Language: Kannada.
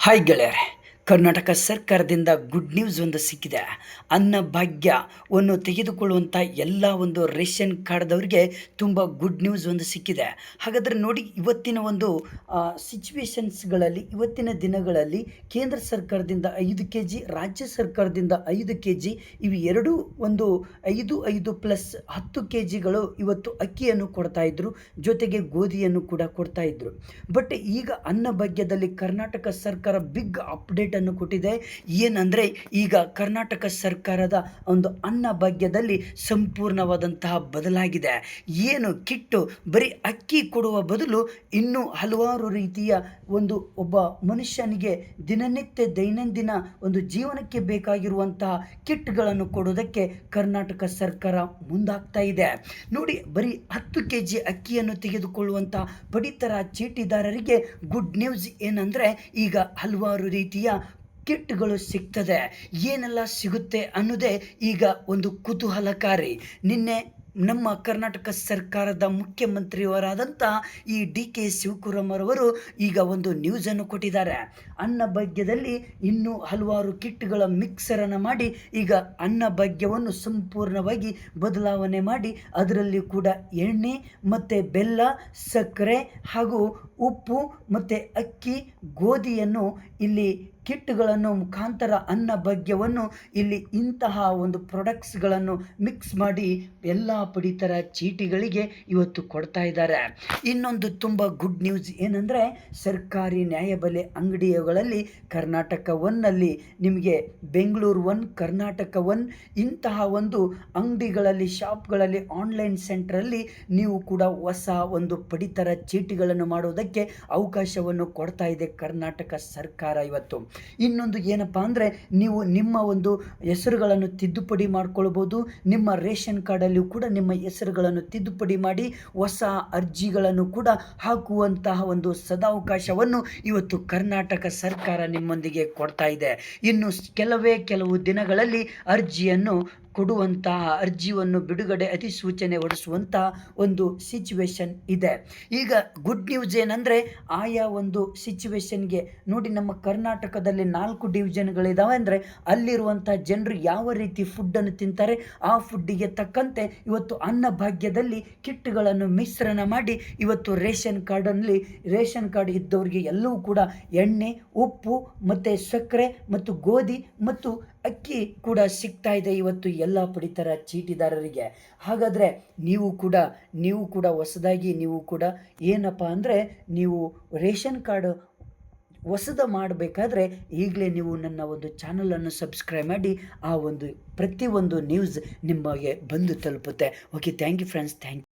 ಹಾಯ್ ಗೆಳೆಯರೆ, ಕರ್ನಾಟಕ ಸರ್ಕಾರದಿಂದ ಗುಡ್ ನ್ಯೂಸ್ ಒಂದು ಸಿಕ್ಕಿದೆ. ಅನ್ನಭಾಗ್ಯವನ್ನು ತೆಗೆದುಕೊಳ್ಳುವಂಥ ಎಲ್ಲ ಒಂದು ರೇಷನ್ ಕಾರ್ಡ್ದವರಿಗೆ ತುಂಬ ಗುಡ್ ನ್ಯೂಸ್ ಒಂದು ಸಿಕ್ಕಿದೆ. ಹಾಗಾದರೆ ನೋಡಿ, ಇವತ್ತಿನ ಒಂದು ಸಿಚುವೇಶನ್ಸ್ಗಳಲ್ಲಿ, ಇವತ್ತಿನ ದಿನಗಳಲ್ಲಿ ಕೇಂದ್ರ ಸರ್ಕಾರದಿಂದ 5 kg, ರಾಜ್ಯ ಸರ್ಕಾರದಿಂದ 5 kg, ಇವು ಎರಡೂ ಒಂದು 5 ಪ್ಲಸ್ 10 kgಗಳು ಇವತ್ತು ಅಕ್ಕಿಯನ್ನು ಕೊಡ್ತಾಯಿದ್ರು, ಜೊತೆಗೆ ಗೋಧಿಯನ್ನು ಕೂಡ ಕೊಡ್ತಾಯಿದ್ರು. ಬಟ್ ಈಗ ಅನ್ನಭಾಗ್ಯದಲ್ಲಿ ಕರ್ನಾಟಕ ಸರ್ಕಾರ ಬಿಗ್ ಅಪ್ಡೇಟನ್ನು ಕೊಟ್ಟಿದೆ. ಏನಂದರೆ, ಈಗ ಕರ್ನಾಟಕ ಸರ್ಕಾರದ ಒಂದು ಅನ್ನಭಾಗ್ಯದಲ್ಲಿ ಸಂಪೂರ್ಣವಾದಂತಹ ಬದಲಾಗಿದೆ. ಏನು ಕಿಟ್ಟು ಬರೀ ಅಕ್ಕಿ ಕೊಡುವ ಬದಲು ಇನ್ನೂ ಹಲವಾರು ರೀತಿಯ ಒಬ್ಬ ಮನುಷ್ಯನಿಗೆ ದಿನನಿತ್ಯ ದೈನಂದಿನ ಒಂದು ಜೀವನಕ್ಕೆ ಬೇಕಾಗಿರುವಂತಹ ಕಿಟ್ಗಳನ್ನು ಕೊಡೋದಕ್ಕೆ ಕರ್ನಾಟಕ ಸರ್ಕಾರ ಮುಂದಾಗ್ತಾ ಇದೆ. ನೋಡಿ, ಬರೀ 10 kg ಅಕ್ಕಿಯನ್ನು ತೆಗೆದುಕೊಳ್ಳುವಂಥ ಪಡಿತರ ಚೀಟಿದಾರರಿಗೆ ಗುಡ್ ನ್ಯೂಸ್ ಏನಂದರೆ, ಈಗ ಹಲವಾರು ರೀತಿಯ ಕಿಟ್ಗಳು ಸಿಗ್ತದೆ. ಏನೆಲ್ಲ ಸಿಗುತ್ತೆ ಅನ್ನೋದೇ ಈಗ ಒಂದು ಕುತೂಹಲಕಾರಿ. ನಿನ್ನೆ ನಮ್ಮ ಕರ್ನಾಟಕ ಸರ್ಕಾರದ ಮುಖ್ಯಮಂತ್ರಿಯವರಾದಂಥ ಈ DK ಶಿವಕುಮಾರ್ರವರು ಈಗ ಒಂದು ನ್ಯೂಸನ್ನು ಕೊಟ್ಟಿದ್ದಾರೆ. ಅನ್ನಭಾಗ್ಯದಲ್ಲಿ ಇನ್ನೂ ಹಲವಾರು ಕಿಟ್ಗಳ ಮಿಕ್ಸರನ್ನು ಮಾಡಿ ಈಗ ಅನ್ನಭಾಗ್ಯವನ್ನು ಸಂಪೂರ್ಣವಾಗಿ ಬದಲಾವಣೆ ಮಾಡಿ ಅದರಲ್ಲಿ ಕೂಡ ಎಣ್ಣೆ ಮತ್ತು ಬೆಲ್ಲ, ಸಕ್ಕರೆ ಹಾಗೂ ಉಪ್ಪು ಮತ್ತು ಅಕ್ಕಿ, ಗೋಧಿಯನ್ನು ಇಲ್ಲಿ ಕಿಟ್ಗಳನ್ನು ಮುಖಾಂತರ ಅನ್ನಭಾಗ್ಯವನ್ನು ಇಲ್ಲಿ ಇಂತಹ ಒಂದು ಪ್ರಾಡಕ್ಟ್ಸ್ಗಳನ್ನು ಮಿಕ್ಸ್ ಮಾಡಿ ಎಲ್ಲ ಪಡಿತರ ಚೀಟಿಗಳಿಗೆ ಇವತ್ತು ಕೊಡ್ತಾ ಇದ್ದಾರೆ. ಇನ್ನೊಂದು ತುಂಬ ಗುಡ್ ನ್ಯೂಸ್ ಏನಂದರೆ, ಸರ್ಕಾರಿ ನ್ಯಾಯಬೆಲೆ ಅಂಗಡಿಗಳಲ್ಲಿ ಕರ್ನಾಟಕ ಒನ್ನಲ್ಲಿ ನಿಮಗೆ ಬೆಂಗಳೂರು 1, ಕರ್ನಾಟಕ 1 ಇಂತಹ ಒಂದು ಅಂಗಡಿಗಳಲ್ಲಿ, ಶಾಪ್ಗಳಲ್ಲಿ, ಆನ್ಲೈನ್ ಸೆಂಟ್ರಲ್ಲಿ ನೀವು ಕೂಡ ಹೊಸ ಒಂದು ಪಡಿತರ ಚೀಟಿಗಳನ್ನು ಮಾಡೋದಕ್ಕೆ ಅವಕಾಶವನ್ನು ಕೊಡ್ತಾ ಇದೆ ಕರ್ನಾಟಕ ಸರ್ಕಾರ ಇವತ್ತು. ಇನ್ನೊಂದು ಏನಪ್ಪ ಅಂದರೆ, ನೀವು ನಿಮ್ಮ ಒಂದು ಹೆಸರುಗಳನ್ನು ತಿದ್ದುಪಡಿ ಮಾಡ್ಕೊಳ್ಬೋದು. ನಿಮ್ಮ ರೇಷನ್ ಕಾರ್ಡಲ್ಲಿಯೂ ಕೂಡ ನಿಮ್ಮ ಹೆಸರುಗಳನ್ನು ತಿದ್ದುಪಡಿ ಮಾಡಿ ಹೊಸ ಅರ್ಜಿಗಳನ್ನು ಕೂಡ ಹಾಕುವಂತಹ ಒಂದು ಸದಾವಕಾಶವನ್ನು ಇವತ್ತು ಕರ್ನಾಟಕ ಸರ್ಕಾರ ನಿಮ್ಮೊಂದಿಗೆ ಕೊಡ್ತಾ ಇದೆ. ಇನ್ನು ಕೆಲವು ದಿನಗಳಲ್ಲಿ ಅರ್ಜಿಯನ್ನು ಬಿಡುಗಡೆ ಅಧಿಸೂಚನೆ ಹೊರಡಿಸುವಂತಹ ಒಂದು ಸಿಚುವೇಶನ್ ಇದೆ. ಈಗ ಗುಡ್ ನ್ಯೂಸ್ ಏನಂದರೆ, ಆಯಾ ಒಂದು ಸಿಚುವೇಶನ್ಗೆ ನೋಡಿ, ನಮ್ಮ ಕರ್ನಾಟಕದಲ್ಲಿ 4 ಡಿವಿಷನ್ಗಳಿದ್ದಾವೆ. ಅಂದರೆ ಅಲ್ಲಿರುವಂಥ ಜನರು ಯಾವ ರೀತಿ ಫುಡ್ಡನ್ನು ತಿಂತಾರೆ ಆ ಫುಡ್ಡಿಗೆ ತಕ್ಕಂತೆ ಇವತ್ತು ಅನ್ನಭಾಗ್ಯದಲ್ಲಿ ಕಿಟ್ಗಳನ್ನು ಮಿಶ್ರಣ ಮಾಡಿ ಇವತ್ತು ರೇಷನ್ ಕಾರ್ಡ್ ಇದ್ದವರಿಗೆ ಎಲ್ಲವೂ ಕೂಡ ಎಣ್ಣೆ, ಉಪ್ಪು ಮತ್ತು ಸಕ್ಕರೆ ಮತ್ತು ಗೋಧಿ ಮತ್ತು ಅಕ್ಕಿ ಕೂಡ ಸಿಗ್ತಾ ಇದೆ ಇವತ್ತು ಎಲ್ಲ ಪಡಿತರ ಚೀಟಿದಾರರಿಗೆ. ಹಾಗಾದರೆ ನೀವು ಕೂಡ ಹೊಸದಾಗಿ ನೀವು ಕೂಡ ಏನಪ್ಪ ಅಂದರೆ, ನೀವು ರೇಷನ್ ಕಾರ್ಡ್ ಹೊಸದು ಮಾಡಬೇಕಾದ್ರೆ ಈಗಲೇ ನೀವು ನನ್ನ ಒಂದು ಚಾನಲನ್ನು ಸಬ್ಸ್ಕ್ರೈಬ್ ಮಾಡಿ ಆ ಒಂದು ಪ್ರತಿಯೊಂದು ನ್ಯೂಸ್ ನಿಮಗೆ ಬಂದು ತಲುಪುತ್ತೆ. Okay, thank you friends, thank you.